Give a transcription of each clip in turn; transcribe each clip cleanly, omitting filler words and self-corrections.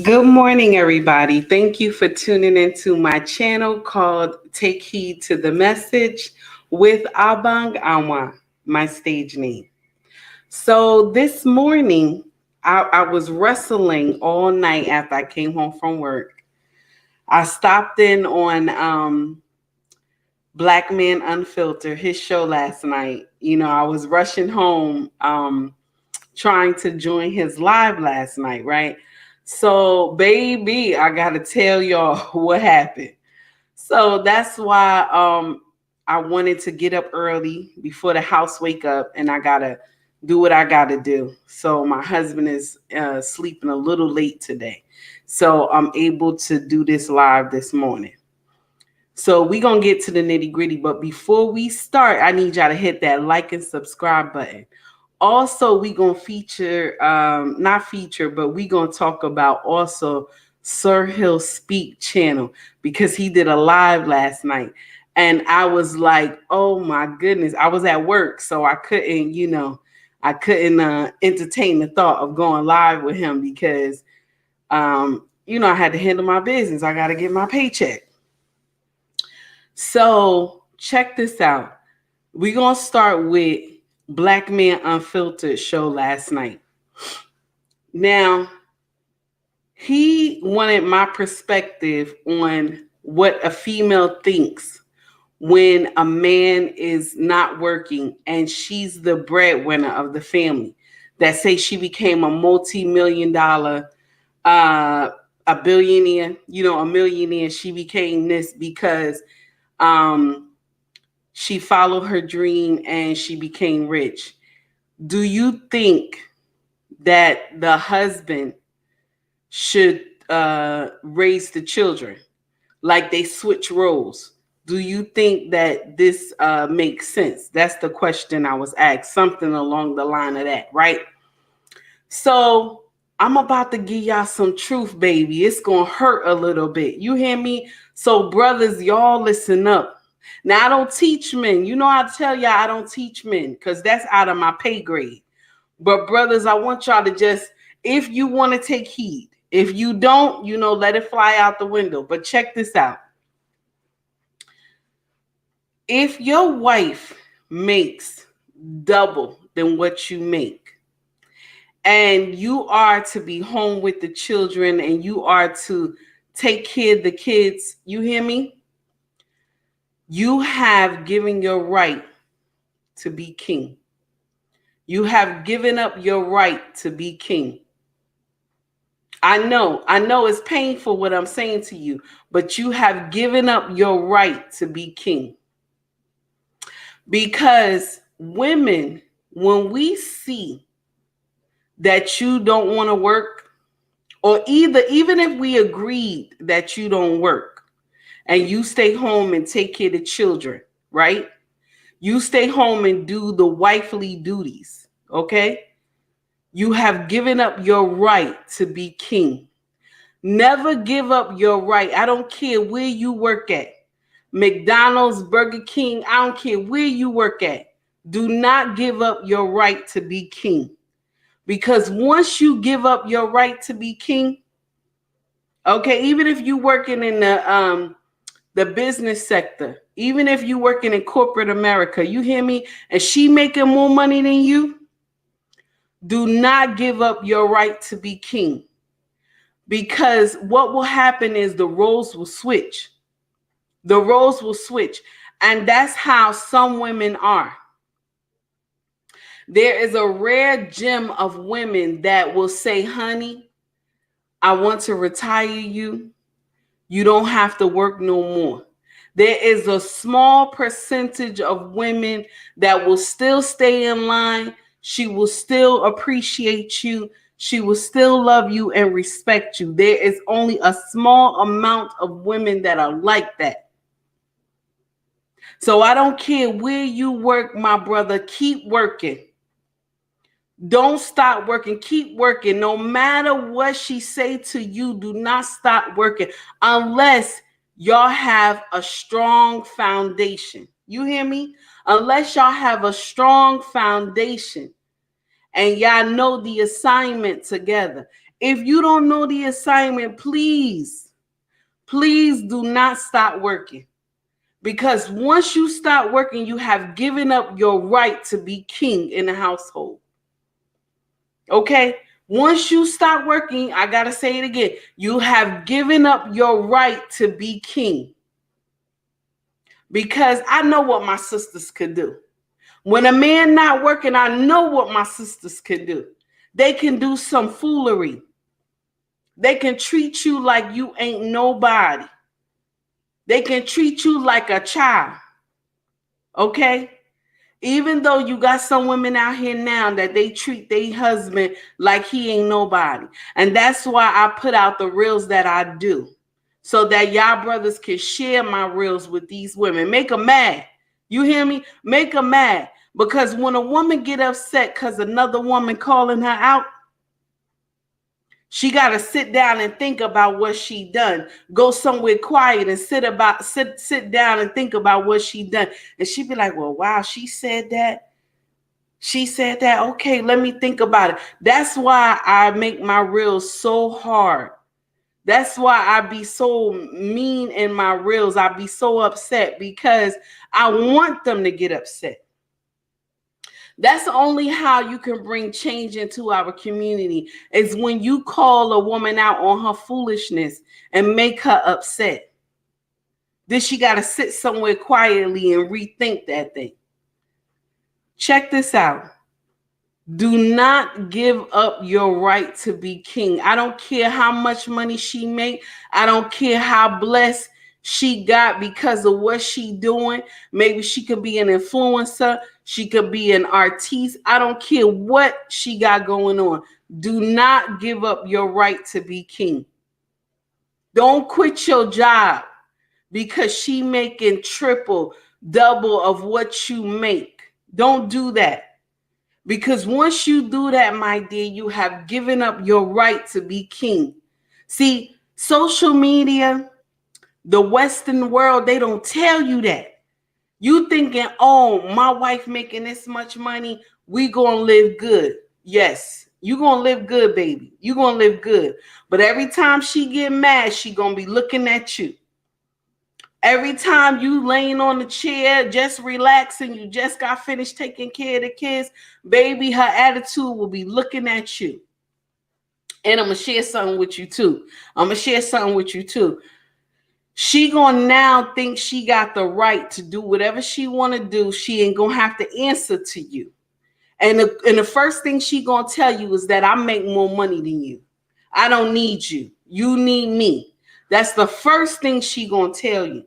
Good morning, everybody. Thank you for tuning into my channel called Take Heed to the Message with Abang Anwa, my stage name. So this morning, I was wrestling all night after I came home from work. I stopped in on Black Man Unfiltered, his show last night. I was rushing home, trying to join his live last night, right? So, baby, I gotta tell y'all what happened. So that's why I wanted to get up early before the house wake up, and I gotta do what I gotta do. So my husband is sleeping a little late today, so I'm able to do this live this morning. So we gonna get to the nitty gritty, but before we start, I need y'all to hit that like and subscribe button. Also, we gonna feature, not feature, but we gonna talk about also Sir Hill Speak channel because he did a live last night, and I was like, oh my goodness, I was at work, so I couldn't, entertain the thought of going live with him because, I had to handle my business. I got to get my paycheck. So check this out. We're gonna start with Black Man Unfiltered show last night. Now, he wanted my perspective on what a female thinks when a man is not working and she's the breadwinner of the family. That say she became a multi-million dollar, a billionaire, a millionaire. She became this because she followed her dream and she became rich. Do you think that the husband should raise the children, like they switch roles? Do you think that this makes sense? That's the question I was asked, something along the line of that, right? So I'm about to give y'all some truth, baby. It's gonna hurt a little bit. You hear me? So brothers, y'all listen up. Now I don't teach men. I tell y'all I don't teach men because that's out of my pay grade. But brothers, I want y'all to just, if you want to take heed, if you don't, let it fly out the window. But check this out. If your wife makes double than what you make, and you are to be home with the children and you are to take care of the kids, you hear me? You have given your right to be king. You have given up your right to be king. I know it's painful what I'm saying to you, but you have given up your right to be king. Because women, when we see that you don't want to work, or even if we agreed that you don't work and you stay home and take care of the children, right? You stay home and do the wifely duties, okay? You have given up your right to be king. Never give up your right. I don't care where you work at. McDonald's, Burger King, I don't care where you work at. Do not give up your right to be king. Because once you give up your right to be king, okay, even if you working in the business sector, even if you working in corporate America, you hear me? And she making more money than you, do not give up your right to be king. Because what will happen is the roles will switch. The roles will switch. And that's how some women are. There is a rare gem of women that will say, honey, I want to retire you. You don't have to work no more. There is a small percentage of women that will still stay in line. She will still appreciate you. She will still love you and respect you. There is only a small amount of women that are like that. So I don't care where you work, my brother, keep working. Don't stop working. Keep working. No matter what she say to you, do not stop working unless y'all have a strong foundation. You hear me? Unless y'all have a strong foundation and y'all know the assignment together. If you don't know the assignment, please do not stop working. Because once you start working, you have given up your right to be king in the household. Okay? Once you start working, I got to say it again, you have given up your right to be king. Because I know what my sisters could do. When a man not working, I know what my sisters can do. They can do some foolery. They can treat you like you ain't nobody. They can treat you like a child. Okay? Even though you got some women out here now that they treat their husband like he ain't nobody. And that's why I put out the reels that I do. So that y'all brothers can share my reels with these women. Make them mad. You hear me? Make them mad. Because when a woman get upset because another woman calling her out, she got to sit down and think about what she done. Go somewhere quiet and sit down and think about what she done. And she be like, well, wow, she said that. She said that. Okay, let me think about it. That's why I make my reels so hard. That's why I be so mean in my reels. I be so upset because I want them to get upset. That's only how you can bring change into our community, is when you call a woman out on her foolishness and make her upset. Then she got to sit somewhere quietly and rethink that thing. Check this out. Do not give up your right to be king. I don't care how much money she make. I don't care how blessed she got because of what she doing. Maybe she could be an influencer. She could be an artiste. I don't care what she got going on. Do not give up your right to be king. Don't quit your job because she making triple, double of what you make. Don't do that. Because once you do that, my dear, you have given up your right to be king. See, social media, the Western world, they don't tell you that. You thinking, oh, my wife making this much money, we gonna live good. Yes, you gonna live good, baby. You gonna live good. But every time she get mad, she gonna be looking at you. Every time you laying on the chair, just relaxing, you just got finished taking care of the kids, baby, her attitude will be looking at you. And I'm going to share something with you too. She going to now think she got the right to do whatever she want to do. She ain't going to have to answer to you. And the first thing she going to tell you is that I make more money than you. I don't need you. You need me. That's the first thing she going to tell you.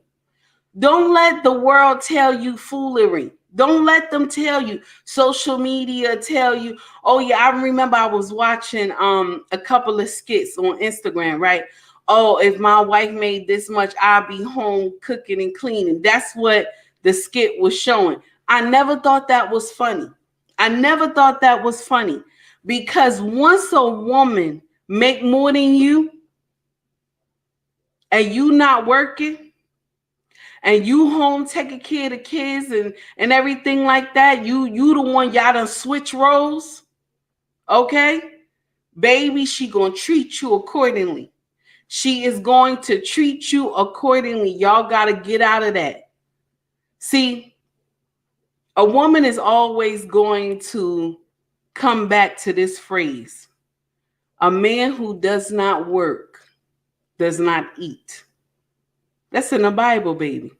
Don't let the world tell you foolery. Don't let them tell you. Social media tell you, oh yeah, I remember I was watching a couple of skits on Instagram, right? Oh, if my wife made this much, I'll be home cooking and cleaning. That's what the skit was showing. I never thought that was funny. Because once a woman make more than you and you not working, and you home taking care of the kids and everything like that, you the one, y'all done switch roles, okay? Baby, she gonna treat you accordingly. She is going to treat you accordingly. Y'all gotta get out of that. See, a woman is always going to come back to this phrase. A man who does not work does not eat. That's in the Bible, baby.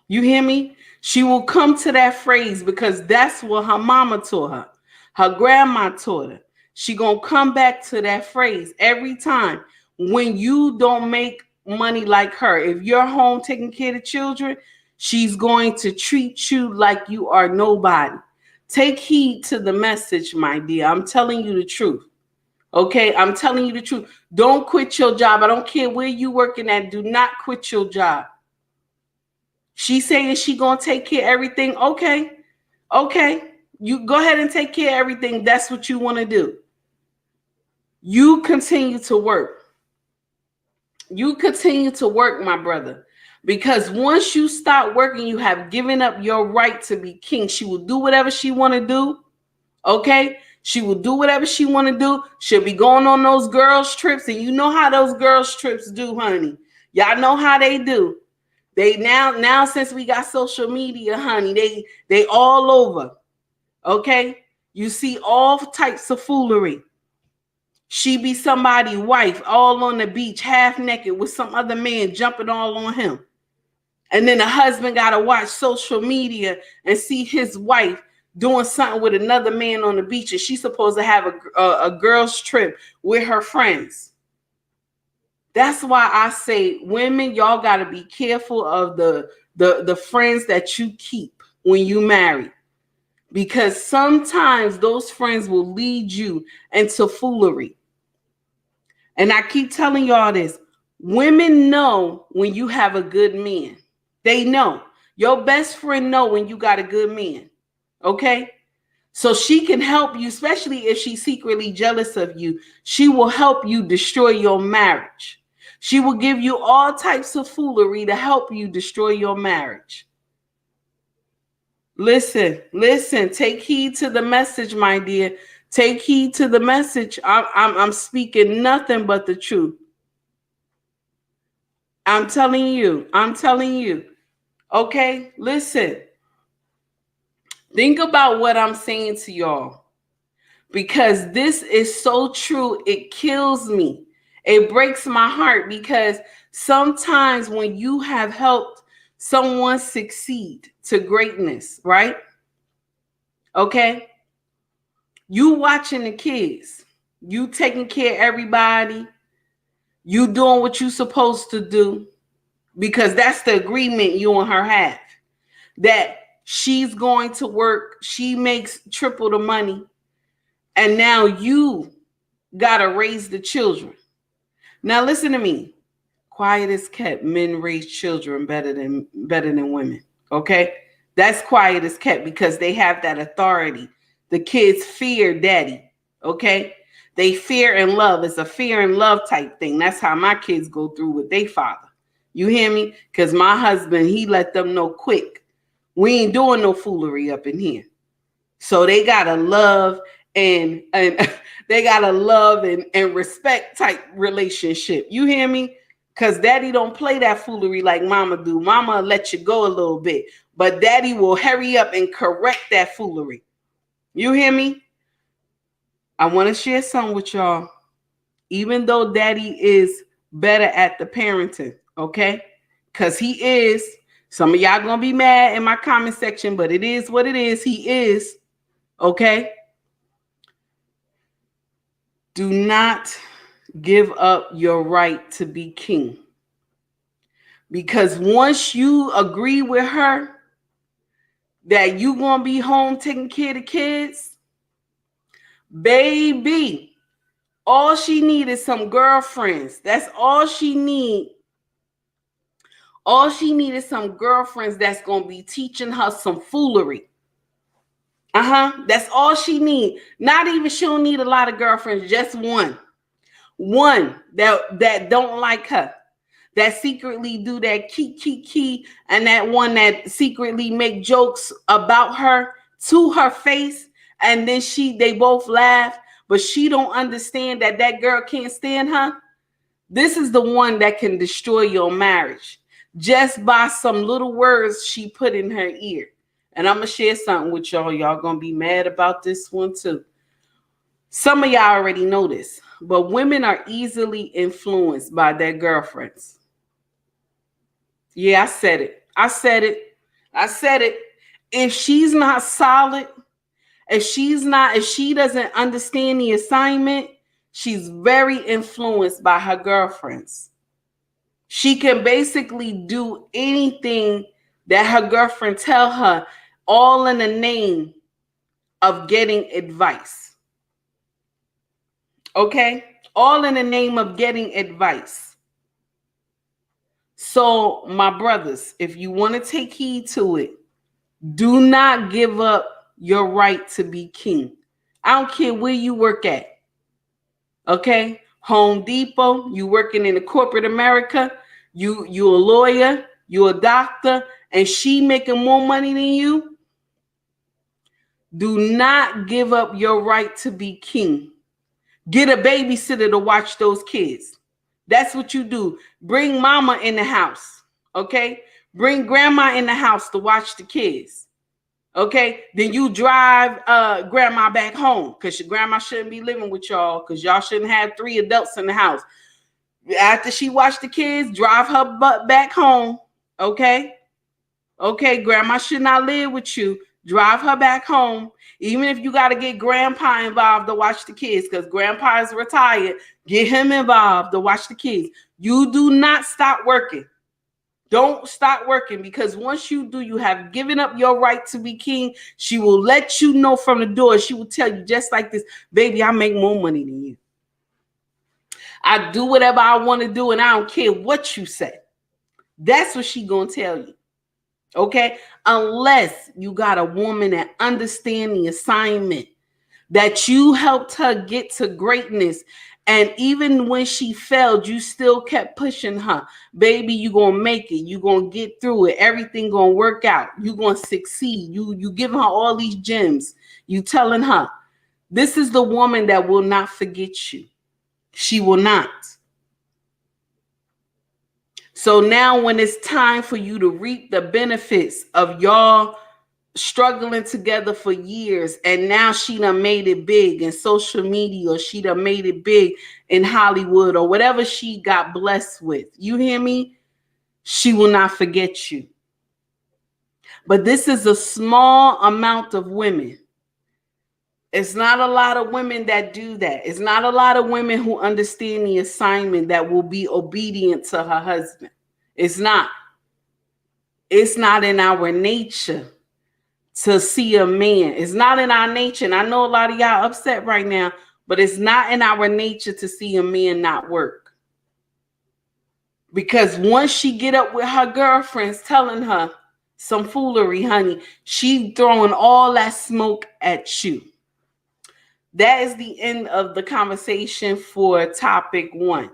You hear me? She will come to that phrase because that's what her mama taught her. Her grandma taught her. She gonna come back to that phrase every time. When you don't make money like her, if you're home taking care of children, she's going to treat you like you are nobody. Take heed to the message, my dear. I'm telling you the truth. Okay, I'm telling you the truth. Don't quit your job. I don't care where you working at. Do not quit your job. She saying she gonna take care of everything. Okay. You go ahead and take care of everything. That's what you want to do. You continue to work. You continue to work, my brother. Because once you start working, you have given up your right to be king. She will do whatever she want to do. Okay? She will do whatever she want to do. She'll be going on those girls trips, and you know how those girls trips do, honey. Y'all know how they do. They now since we got social media, honey, they all over. Okay? You see all types of foolery. She be somebody's wife all on the beach, half naked with some other man jumping all on him. And then the husband got to watch social media and see his wife doing something with another man on the beach, and she's supposed to have a girl's trip with her friends. That's why I say, women, y'all got to be careful of the friends that you keep when you marry, because sometimes those friends will lead you into foolery. And I keep telling y'all this. Women know when you have a good man. They know. Your best friend know when you got a good man. Okay? So she can help you, especially if she's secretly jealous of you. She will help you destroy your marriage. She will give you all types of foolery to help you destroy your marriage. Listen, take heed to the message, my dear. Take heed to the message. I'm speaking nothing but the truth. I'm telling you. Okay, listen. Think about what I'm saying to y'all, because this is so true. It kills me. It breaks my heart, because sometimes when you have helped someone succeed to greatness, right? Okay. You watching the kids, you taking care of everybody, you doing what you supposed to do, because that's the agreement you and her have, that she's going to work, she makes triple the money, and now you gotta raise the children. Now listen to me. Quiet as kept, men raise children better than women. Okay? That's quiet as kept, because they have that authority. The kids fear daddy. Okay? They fear and love. It's a fear and love type thing. That's how my kids go through with their father. You hear me? Because my husband, he let them know quick, we ain't doing no foolery up in here. So they gotta love and they gotta love and respect type relationship. You hear me? Because daddy don't play that foolery like mama do. Mama let you go a little bit, but daddy will hurry up and correct that foolery. You hear me? I want to share something with y'all. Even though daddy is better at the parenting, okay? Because he is. Some of y'all gonna be mad in my comment section, but it is what it is. He is. Okay? Do not give up your right to be king. Because once you agree with her that you gonna be home taking care of the kids, baby, all she need is some girlfriends. That's all she need. All she need is some girlfriends that's gonna be teaching her some foolery. That's all she need. Not even, she don't need a lot of girlfriends, just one that don't like her, that secretly do that key, and that one that secretly make jokes about her to her face, and then they both laugh, but she don't understand that girl can't stand her. This is the one that can destroy your marriage just by some little words she put in her ear. And I'm gonna share something with y'all. Y'all gonna be mad about this one too. Some of y'all already know this, but women are easily influenced by their girlfriends. Yeah, I said it. If she's not solid, if she doesn't understand the assignment, she's very influenced by her girlfriends. She can basically do anything that her girlfriend tell her, all in the name of getting advice. Okay? All in the name of getting advice. So, my brothers, if you want to take heed to it, do not give up your right to be king. I don't care where you work at. Okay? Home Depot, you working in the corporate America, you a lawyer, you a doctor, and she making more money than you. Do not give up your right to be king. Get a babysitter to watch those kids. That's what you do. Bring mama in the house. Okay? Bring grandma in the house to watch the kids. Okay? Then you drive grandma back home, because your grandma shouldn't be living with y'all, because y'all shouldn't have 3 adults in the house. After she watched the kids, drive her butt back home. Okay? Okay, grandma should not live with you. Drive her back home. Even if you got to get grandpa involved to watch the kids, because grandpa is retired, get him involved to watch the kids. You do not stop working. Don't stop working, because once you do, you have given up your right to be king. She will let you know from the door. She will tell you just like this, baby, I make more money than you. I do whatever I want to do, and I don't care what you say. That's what she gonna tell you. Okay? Unless you got a woman that understands the assignment, that you helped her get to greatness. And even when she failed, you still kept pushing her. Baby, you gonna make it. You gonna get through it. Everything gonna work out. You gonna succeed. You giving her all these gems. You telling her, this is the woman that will not forget you. She will not. So now when it's time for you to reap the benefits of y'all struggling together for years, and now she done made it big in social media, or she done made it big in Hollywood, or whatever she got blessed with, you hear me? She will not forget you. But this is a small amount of women. It's not a lot of women that do that. It's not a lot of women who understand the assignment that will be obedient to her husband. It's not. It's not in our nature to see a man. It's not in our nature. And I know a lot of y'all upset right now, but it's not in our nature to see a man not work. Because once she get up with her girlfriends telling her some foolery, honey, she throwing all that smoke at you. That is the end of the conversation for topic 1.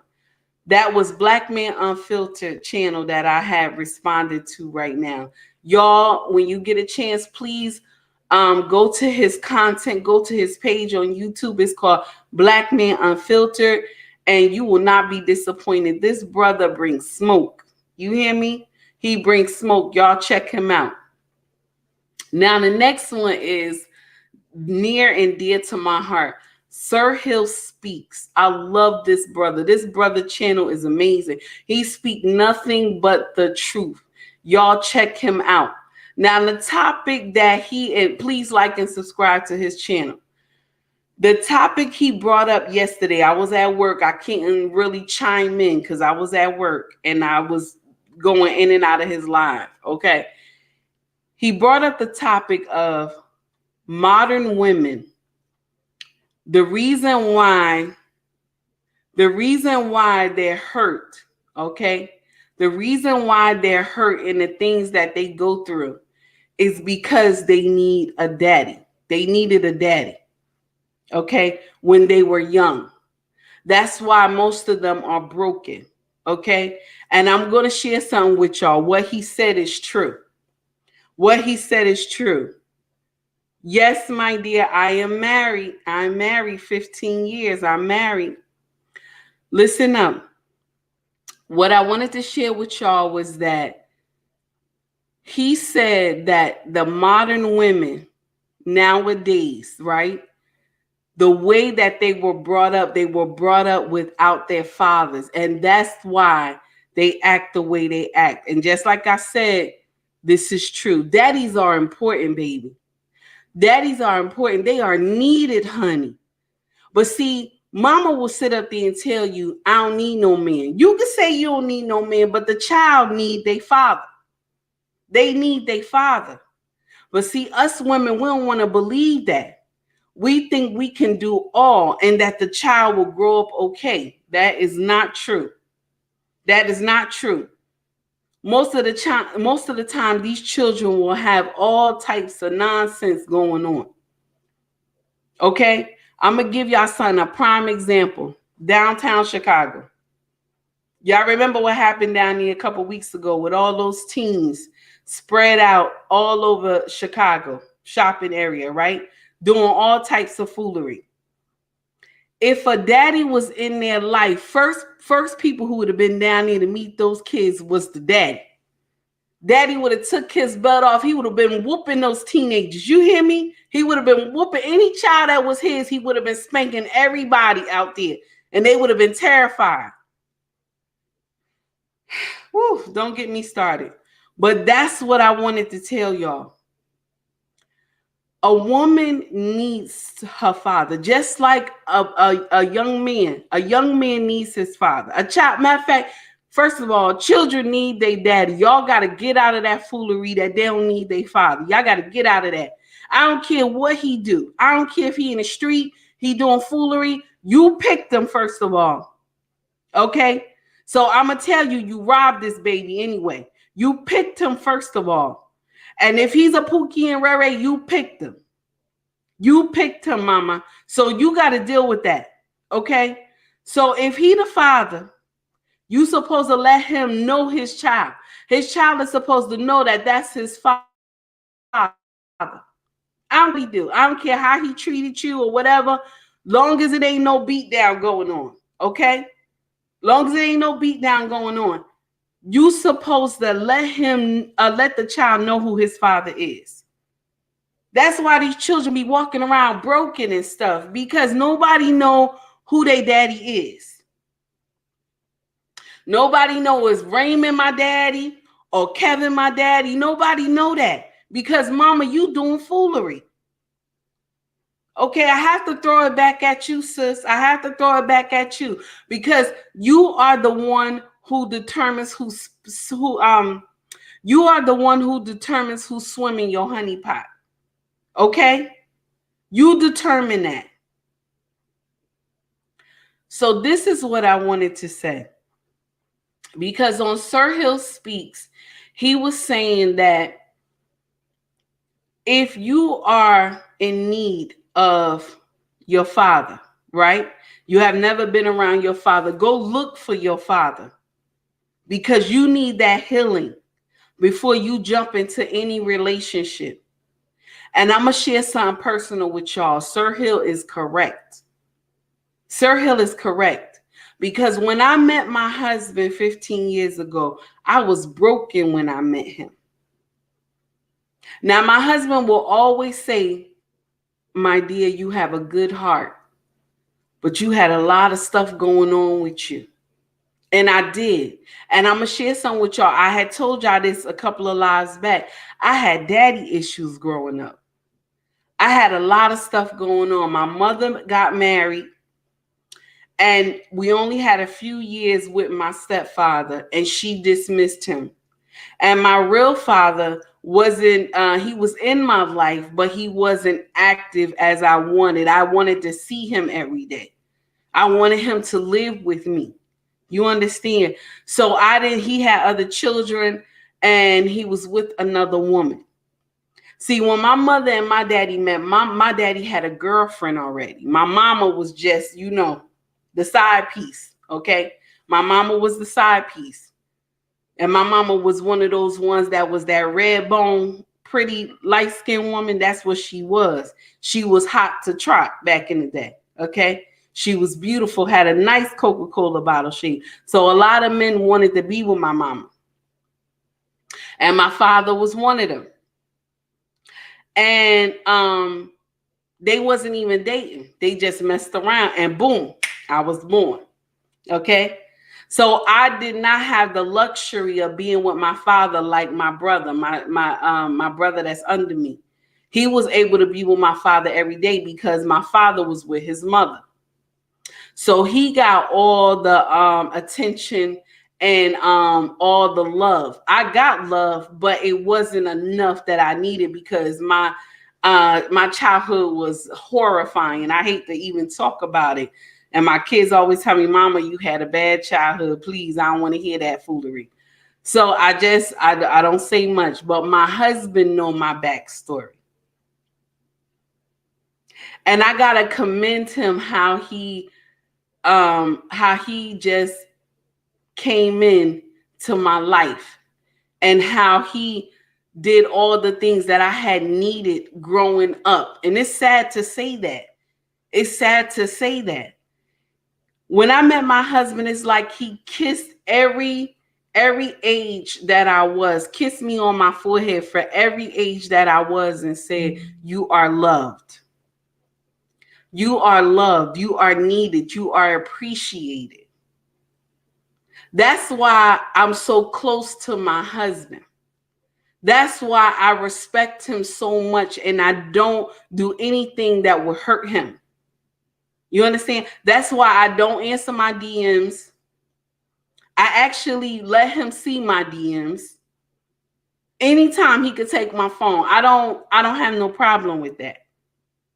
That was Black Man Unfiltered channel that I have responded to right now. Y'all, when you get a chance, please go to his content, go to his page on YouTube. It's called Black Man Unfiltered, and you will not be disappointed. This brother brings smoke. You hear me? He brings smoke. Y'all check him out. Now, the next one is near and dear to my heart. Sir Hill Speaks. I love this brother. This brother channel is amazing. He speaks nothing but the truth. Y'all check him out. Now, the topic that and please like and subscribe to his channel. The topic he brought up yesterday, I was at work. I couldn't really chime in because I was at work and I was going in and out of his live. Okay. He brought up the topic of modern women. The reason why they're hurt, okay? The reason why they're hurt and the things that they go through is because they need a daddy. They needed a daddy, okay, when they were young. That's why most of them are broken, okay? And I'm going to share something with y'all. What he said is true. What he said is true. Yes, my dear, I am married. I'm married 15 years. I'm married. Listen up. What I wanted to share with y'all was that he said that the modern women nowadays, right, the way that they were brought up without their fathers. And that's why they act the way they act. And just like I said, this is true. Daddies are important, baby. Daddies are important. They are needed, honey. But see, mama will sit up there and tell you, I don't need no man. You can say you don't need no man, but the child need their father. They need their father. But see, us women, we don't want to believe that. We think we can do all and that the child will grow up okay. That is not true. That is not true. Most of the time, these children will have all types of nonsense going on. Okay? I'm going to give y'all son a prime example. Downtown Chicago. Y'all remember what happened down there a couple weeks ago with all those teens spread out all over Chicago. shopping area, right? Doing all types of foolery. If a daddy was in their life, first people who would have been down there to meet those kids was the daddy. Daddy would have took his butt off. He would have been whooping those teenagers. You hear me? He would have been whooping any child that was his. He would have been spanking everybody out there, and they would have been terrified. Whew, don't get me started. But that's what I wanted to tell y'all. A woman needs her father, just like a young man. A young man needs his father. A child, matter of fact, first of all, children need their daddy. Y'all got to get out of that foolery that they don't need their father. Y'all got to get out of that. I don't care what he do. I don't care if he in the street, he doing foolery. You picked him, first of all. Okay? So I'm going to tell you, you robbed this baby anyway. You picked him, first of all. And if he's a Pookie and Ray Ray, you picked him. You picked him, mama. So you got to deal with that. Okay? So if he the father, you supposed to let him know his child. His child is supposed to know that that's his father. I don't do. I don't care how he treated you or whatever. Long as it ain't no beat down going on. Okay? Long as there ain't no beat down going on. You supposed to let the child know who his father is. That's why these children be walking around broken and stuff, because nobody know who their daddy is. Nobody know is Raymond my daddy or Kevin my daddy. Nobody know that, because mama, you doing foolery. Okay, I have to throw it back at you, sis. I have to throw it back at you, because you are the one who determines who's swimming your honey pot. Okay? You determine that. So this is what I wanted to say. Because on Sir Hill Speaks, he was saying that if you are in need of your father, right? You have never been around your father. Go look for your father, because you need that healing before you jump into any relationship. And I'm going to share something personal with y'all. Sir Hill is correct. Sir Hill is correct. Because when I met my husband 15 years ago, I was broken when I met him. Now, my husband will always say, my dear, you have a good heart, but you had a lot of stuff going on with you. And I did. And I'm going to share something with y'all. I had told y'all this a couple of lives back. I had daddy issues growing up. I had a lot of stuff going on. My mother got married, and we only had a few years with my stepfather, and she dismissed him. And my real father wasn't, he was in my life, but he wasn't active as I wanted. I wanted to see him every day. I wanted him to live with me. You understand? So he had other children, and he was with another woman. See, when my mother and my daddy met, my daddy had a girlfriend already. My mama was just, the side piece, okay? My mama was the side piece. And my mama was one of those ones that was that red bone, pretty light-skinned woman. That's what she was. She was hot to trot back in the day, okay? She was beautiful, had a nice Coca-Cola bottle shape. So a lot of men wanted to be with my mama. And my father was one of them. And they wasn't even dating. They just messed around, and boom, I was born. Okay? So I did not have the luxury of being with my father like my brother, my brother that's under me. He was able to be with my father every day because my father was with his mother. So he got all the attention and all the love. I got love, but it wasn't enough that I needed, because my childhood was horrifying. I hate to even talk about it. And my kids always tell me, Mama, you had a bad childhood. Please, I don't want to hear that foolery. So I don't say much, but my husband know my backstory. And I got to commend him how he just came in to my life, and how he did all the things that I had needed growing up. And it's sad to say that. It's sad to say that. When I met my husband, it's like he kissed every age that I was, kissed me on my forehead for every age that I was and said, you are loved. You are loved. You are needed. You are appreciated. That's why I'm so close to my husband. That's why I respect him so much and I don't do anything that would hurt him. You understand? That's why I don't answer my DMs. I actually let him see my DMs. Anytime he could take my phone. I don't have no problem with that.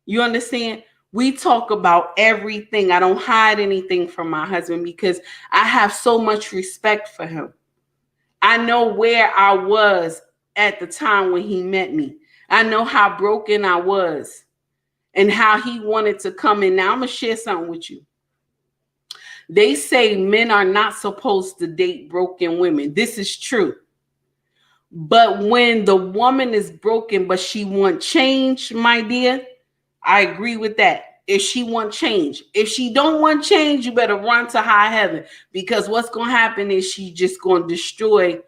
You understand? We talk about everything. I don't hide anything from my husband because I have so much respect for him. I know where I was at the time when he met me. I know how broken I was and how he wanted to come in. Now I'm going to share something with you. They say men are not supposed to date broken women. This is true. But when the woman is broken, but she wants change, my dear, I agree with that. If she wants change. If she don't want change, you better run to high heaven, because what's going to happen is she just going to destroy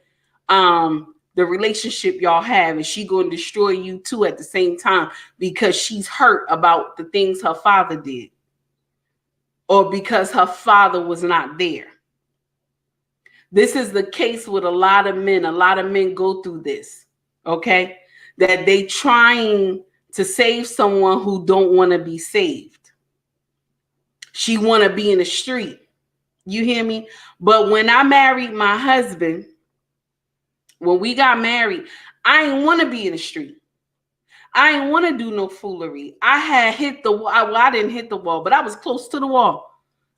the relationship y'all have, and she going to destroy you too at the same time, because she's hurt about the things her father did, or because her father was not there. This is the case with a lot of men. A lot of men go through this, okay? That they trying to save someone who don't want to be saved. She want to be in the street. You hear me? But when I married my husband, when we got married, I didn't want to be in the street. I didn't want to do no foolery. I had hit the wall. Well, I didn't hit the wall, but I was close to the wall.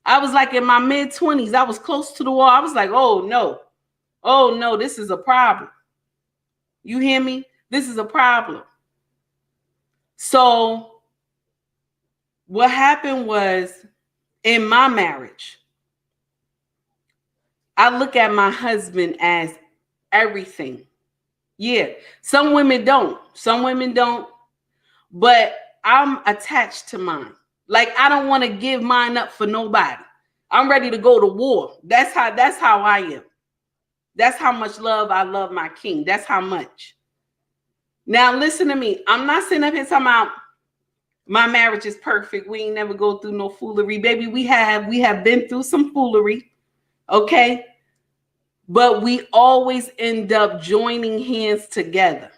I was like in my mid-20s. I was close to the wall. I was like, oh no, this is a problem. You hear me? This is a problem. So what happened was, in my marriage, I look at my husband as everything. Yeah, some women don't. Some women don't. But I'm attached to mine. Like, I don't want to give mine up for nobody. I'm ready to go to war. That's how I am. That's how much love I love my king. That's how much. Now listen to me. I'm not sitting up here talking about my marriage is perfect. We ain't never go through no foolery. Baby, we have been through some foolery. Okay? But we always end up joining hands together.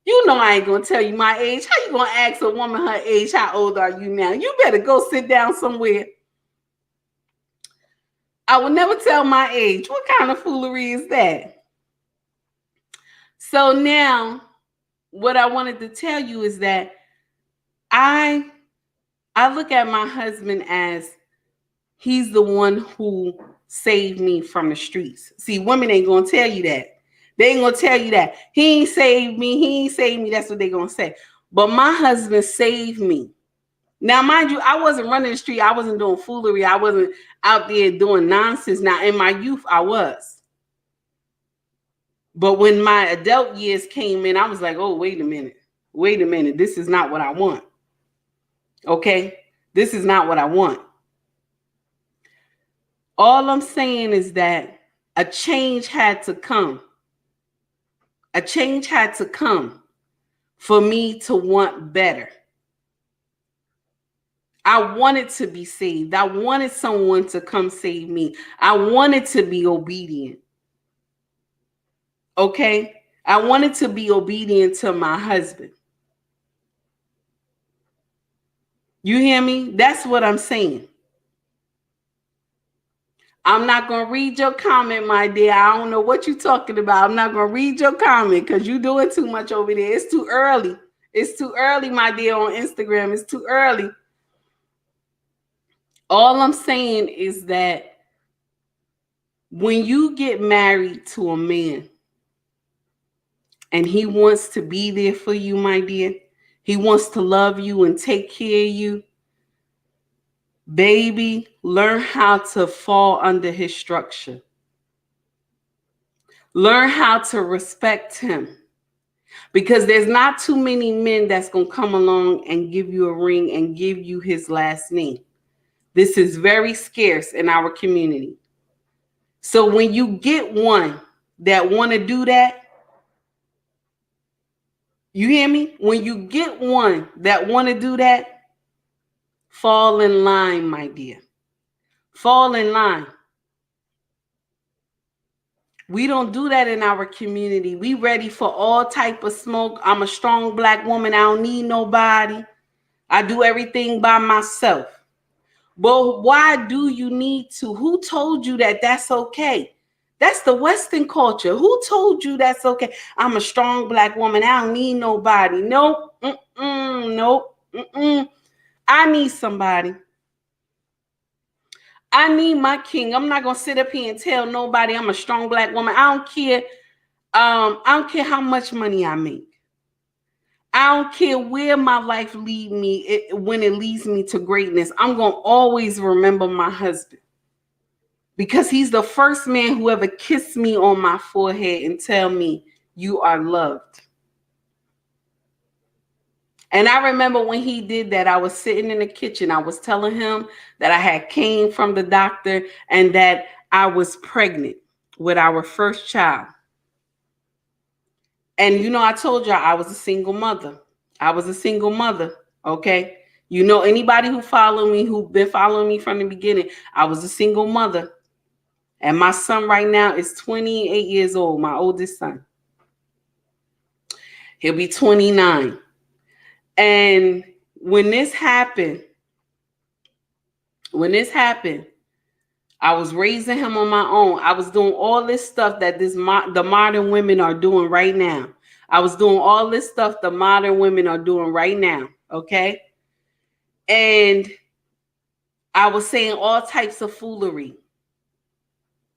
You know I ain't going to tell you my age. How you going to ask a woman her age? How old are you now? You better go sit down somewhere. I will never tell my age. What kind of foolery is that? So now, what I wanted to tell you is that I look at my husband as he's the one who saved me from the streets. See, women ain't going to tell you that. They ain't going to tell you that. He ain't saved me. He ain't saved me. That's what they're going to say. But my husband saved me. Now, mind you, I wasn't running the street. I wasn't doing foolery. I wasn't out there doing nonsense. Now, in my youth, I was. But when my adult years came in, I was like, oh, wait a minute. Wait a minute. This is not what I want. Okay? This is not what I want. All I'm saying is that a change had to come. A change had to come for me to want better. I wanted to be saved. I wanted someone to come save me. I wanted to be obedient. Okay? I wanted to be obedient to my husband. You hear me? That's what I'm saying. I'm not going to read your comment, my dear. I don't know what you're talking about. I'm not going to read your comment because you're doing too much over there. It's too early. It's too early, my dear, on Instagram. It's too early. All I'm saying is that when you get married to a man and he wants to be there for you, my dear, he wants to love you and take care of you, baby, learn how to fall under his structure. Learn how to respect him. Because there's not too many men that's going to come along and give you a ring and give you his last name. This is very scarce in our community. So when you get one that want to do that, you hear me? When you get one that want to do that, fall in line, my dear. Fall in line. We don't do that in our community. We ready for all type of smoke. I'm a strong black woman. I don't need nobody. I do everything by myself. But why do you need to? Who told you that that's okay? That's the Western culture. Who told you that's okay? I'm a strong black woman. I don't need nobody. Nope. Nope. I need somebody. I need my king. I'm not going to sit up here and tell nobody I'm a strong black woman. I don't care. I don't care how much money I make. I don't care where my life lead me when it leads me to greatness. I'm going to always remember my husband. Because he's the first man who ever kissed me on my forehead and tell me you are loved. And I remember when he did that, I was sitting in the kitchen. I was telling him that I had came from the doctor and that I was pregnant with our first child. And, you know, I told y'all I was a single mother. I was a single mother, okay? You know, anybody who followed me, who've been following me from the beginning, I was a single mother. And my son right now is 28 years old, my oldest son. He'll be 29. And when this happened, I was raising him on my own. I was doing all this stuff that the modern women are doing right now. I was doing all this stuff the modern women are doing right now, okay? And I was saying all types of foolery.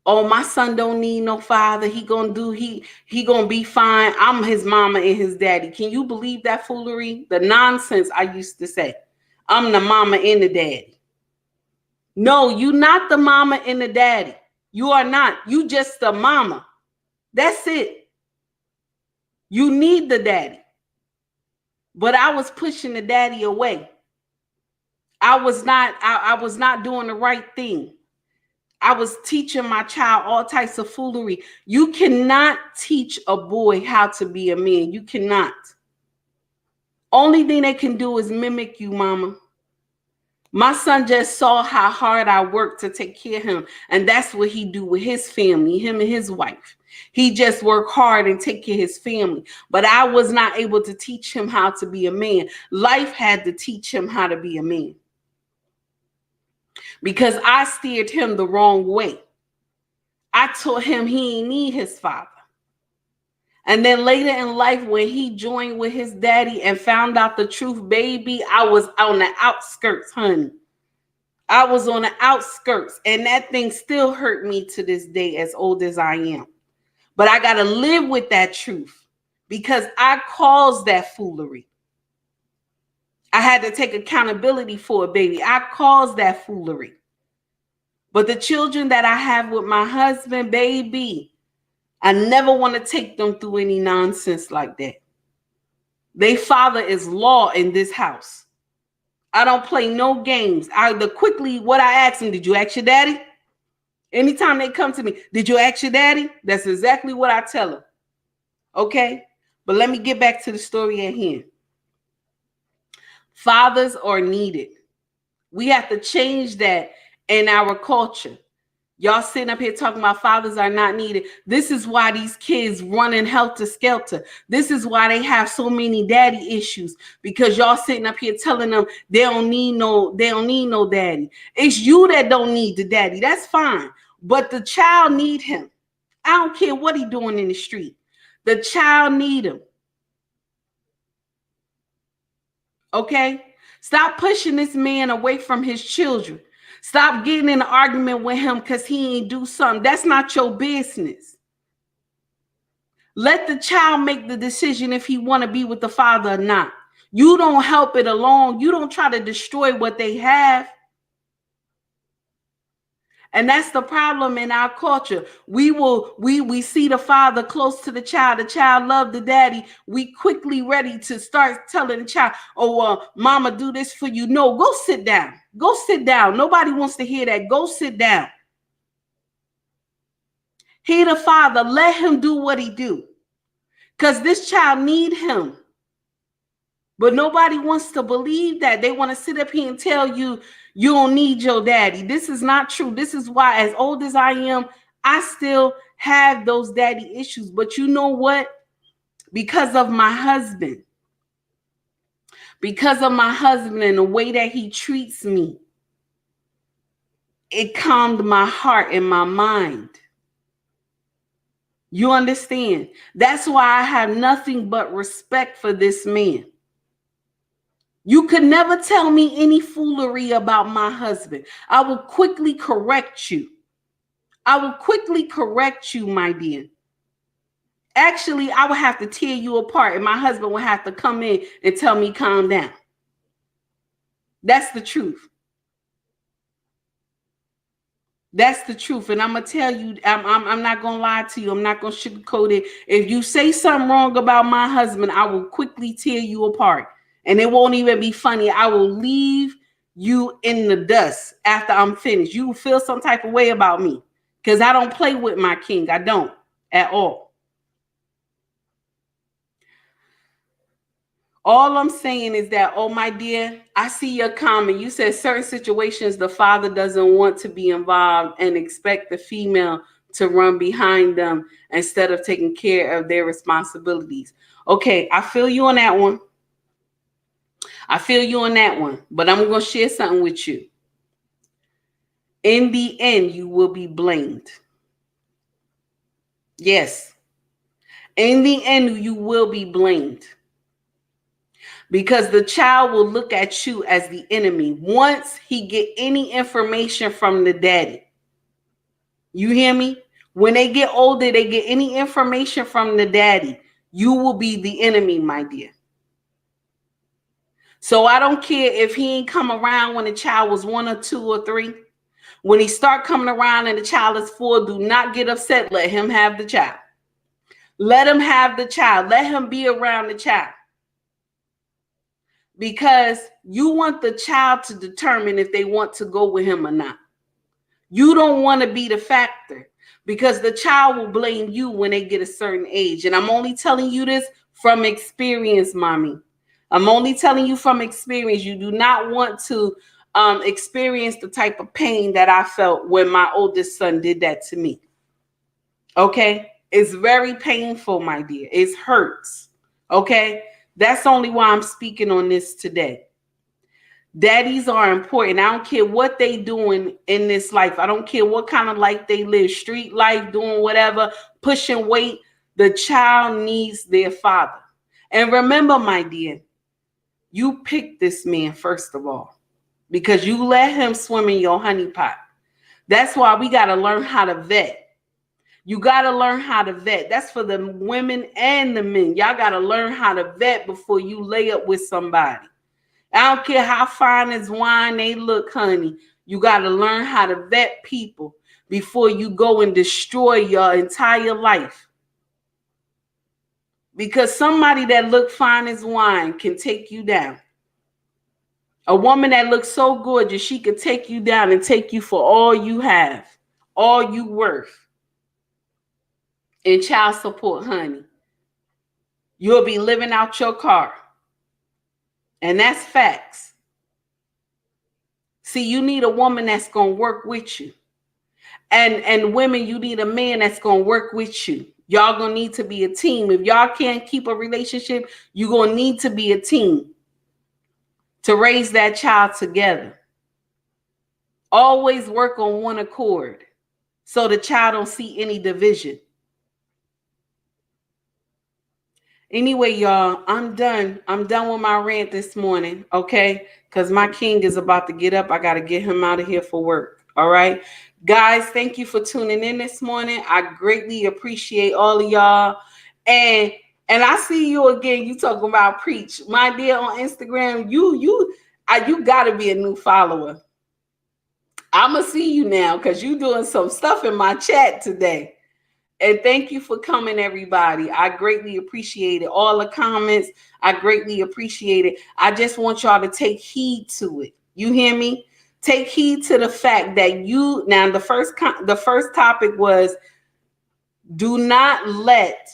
Oh, my son don't need no father. He gonna be fine. I'm his mama and his daddy. Can you believe that foolery? The nonsense I used to say. I'm the mama and the daddy. No, you not the mama and the daddy. You are not. You just the mama. That's it. You need the daddy. But I was pushing the daddy away. I was not doing the right thing. I was teaching my child all types of foolery. You cannot teach a boy how to be a man. You cannot. Only thing they can do is mimic you, mama. My son just saw how hard I worked to take care of him. And that's what he do with his family, him and his wife. He just worked hard and take care of his family. But I was not able to teach him how to be a man. Life had to teach him how to be a man. Because I steered him the wrong way. I told him he didn't need his father. And then later in life, when he joined with his daddy and found out the truth, baby, I was on the outskirts, honey. I was on the outskirts. And that thing still hurt me to this day, as old as I am. But I got to live with that truth because I caused that foolery. I had to take accountability for it, baby. I caused that foolery. But the children that I have with my husband, baby, I never want to take them through any nonsense like that. Their father is law in this house. I don't play no games. What I ask them, did you ask your daddy? Anytime they come to me, did you ask your daddy? That's exactly what I tell them. Okay? But let me get back to the story at hand. Fathers are needed. We have to change that in our culture. Y'all sitting up here talking about fathers are not needed. This is why these kids running helter-skelter. This is why they have so many daddy issues, because y'all sitting up here telling them they don't need no daddy. It's you that don't need the daddy. That's fine. But the child need him. I don't care what he doing in the street. The child need him. Okay? Stop pushing this man away from his children. Stop getting in an argument with him because he ain't do something. That's not your business. Let the child make the decision if he want to be with the father or not. You don't help it along. You don't try to destroy what they have. And that's the problem in our culture. We see the father close to the child love the daddy. We quickly ready to start telling the child, oh, mama do this for you. No, go sit down. Go sit down. Nobody wants to hear that. Go sit down. He the father, let him do what he do. Because this child need him. But nobody wants to believe that. They want to sit up here and tell you, you don't need your daddy. This is not true. This is why, as old as I am, I still have those daddy issues. But you know what? Because of my husband. Because of my husband and the way that he treats me, it calmed my heart and my mind. You understand? That's why I have nothing but respect for this man. You could never tell me any foolery about my husband. I will quickly correct you. I will quickly correct you, my dear. Actually, I would have to tear you apart, and my husband would have to come in and tell me, calm down. That's the truth. That's the truth. And I'm going to tell you, I'm not going to lie to you. I'm not going to sugarcoat it. If you say something wrong about my husband, I will quickly tear you apart. And it won't even be funny. I will leave you in the dust after I'm finished. You will feel some type of way about me because I don't play with my king. I don't at all. All I'm saying is that, oh, my dear, I see your comment. You said certain situations the father doesn't want to be involved and expect the female to run behind them instead of taking care of their responsibilities. Okay, I feel you on that one. I feel you on that one, but I'm going to share something with you. In the end, you will be blamed. Yes. In the end, you will be blamed. Because the child will look at you as the enemy once he get any information from the daddy. You hear me? When they get older, they get any information from the daddy. You will be the enemy, my dear. So I don't care if he ain't come around when the child was 1 or 2 or 3. When he start coming around and the child is 4, do not get upset. Let him have the child. Let him have the child. Let him be around the child. Because you want the child to determine if they want to go with him or not. You don't want to be the factor because the child will blame you when they get a certain age. And I'm only telling you this from experience, mommy. I'm only telling you from experience. You do not want to experience the type of pain that I felt when my oldest son did that to me. Okay? It's very painful, my dear. It hurts. Okay? That's only why I'm speaking on this today. Daddies are important. I don't care what they doing in this life. I don't care what kind of life they live. Street life, doing whatever, pushing weight. The child needs their father. And remember, my dear, you picked this man, first of all, because you let him swim in your honey pot. That's why we got to learn how to vet. You got to learn how to vet. That's for the women and the men. Y'all got to learn how to vet before you lay up with somebody. I don't care how fine as wine they look, honey. You got to learn how to vet people before you go and destroy your entire life. Because somebody that look fine as wine can take you down. A woman that looks so gorgeous, she could take you down and take you for all you have, all you worth. In child support, honey. You'll be living out your car. And that's facts. See, you need a woman that's going to work with you. And women, you need a man that's going to work with you. Y'all going to need to be a team. If y'all can't keep a relationship, you're going to need to be a team to raise that child together. Always work on one accord so the child don't see any division. Anyway, y'all, I'm done. I'm done with my rant this morning, okay? Because my king is about to get up. I got to get him out of here for work, all right? Guys, thank you for tuning in this morning. I greatly appreciate all of y'all. And I see you again. You talking about preach. My dear, on Instagram, you got to be a new follower. I'm going to see you now because you're doing some stuff in my chat today. And thank you for coming, everybody. I greatly appreciate it. All the comments, I greatly appreciate it. I just want y'all to take heed to it. You hear me? Take heed to the fact that now the first topic was, do not let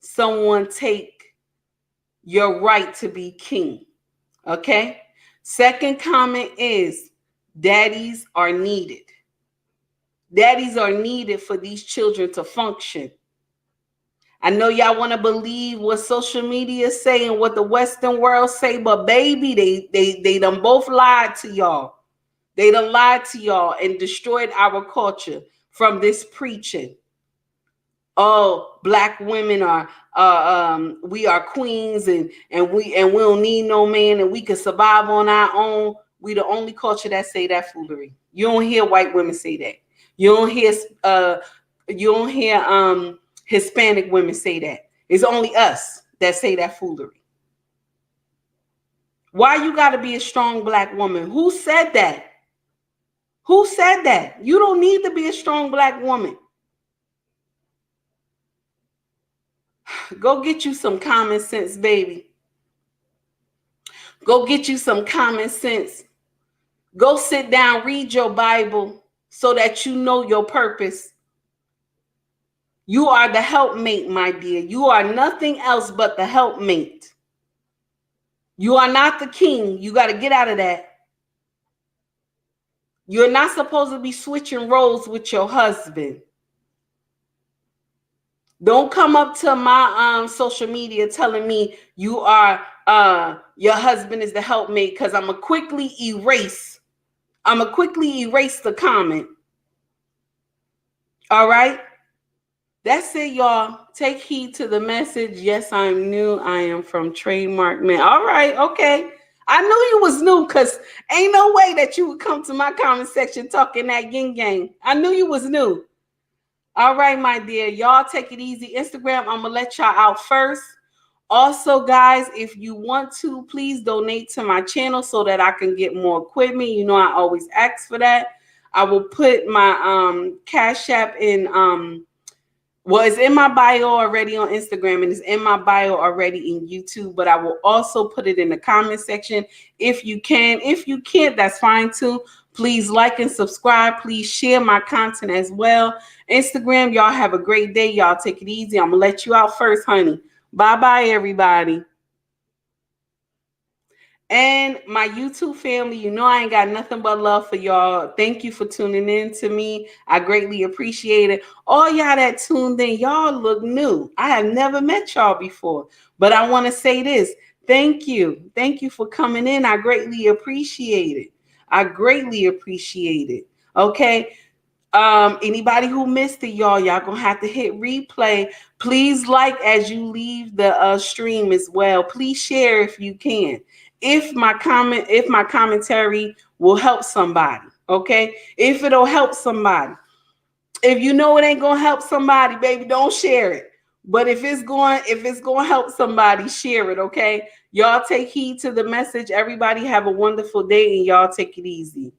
someone take your right to be king. Okay? Second comment is, daddies are needed. Daddies are needed for these children to function. I know y'all want to believe what social media say and what the Western world say, but baby, they done both lied to y'all. They done lied to y'all and destroyed our culture from this preaching. Oh, black women are we are queens and we don't need no man and we can survive on our own. We the only culture that say that foolery. You don't hear white women say that. You don't hear Hispanic women say that. It's only us that say that foolery. Why you got to be a strong black woman? Who said that? Who said that? You don't need to be a strong black woman. Go get you some common sense, baby. Go get you some common sense. Go sit down, read your Bible so that you know your purpose. You are the helpmate, my dear. You are nothing else but the helpmate. You are not the king. You got to get out of that. You're not supposed to be switching roles with your husband. Don't come up to my social media telling me you are your husband is the helpmate, because I'm gonna quickly erase the comment. All right, that's it, y'all. Take heed to the message. Yes, I'm new. I am from Trademark Man. All right, okay. I knew you was new, because ain't no way that you would come to my comment section talking that yin yang. I knew you was new. All right, my dear. Y'all take it easy. Instagram, I'm going to let y'all out first. Also, guys, if you want to, please donate to my channel so that I can get more equipment. You know, I always ask for that. I will put my Cash App in, it's in my bio already on Instagram, and it's in my bio already in YouTube, but I will also put it in the comment section if you can. If you can't, that's fine too. Please like and subscribe. Please share my content as well. Instagram, y'all have a great day. Y'all take it easy. I'm going to let you out first, honey. Bye-bye, everybody. And my YouTube family, you know I ain't got nothing but love for y'all. Thank you for tuning in to me. I greatly appreciate it. All y'all that tuned in, y'all look new. I have never met y'all before. But I want to say this. Thank you. Thank you for coming in. I greatly appreciate it. I greatly appreciate it. Okay. Anybody who missed it, y'all gonna have to hit replay. Please like as you leave the stream as well. Please share if you can. If my commentary will help somebody, okay? If it'll help somebody. If you know it ain't gonna help somebody, baby, don't share it. But if it's going to help somebody, share it, okay? Y'all take heed to the message. Everybody have a wonderful day, and y'all take it easy.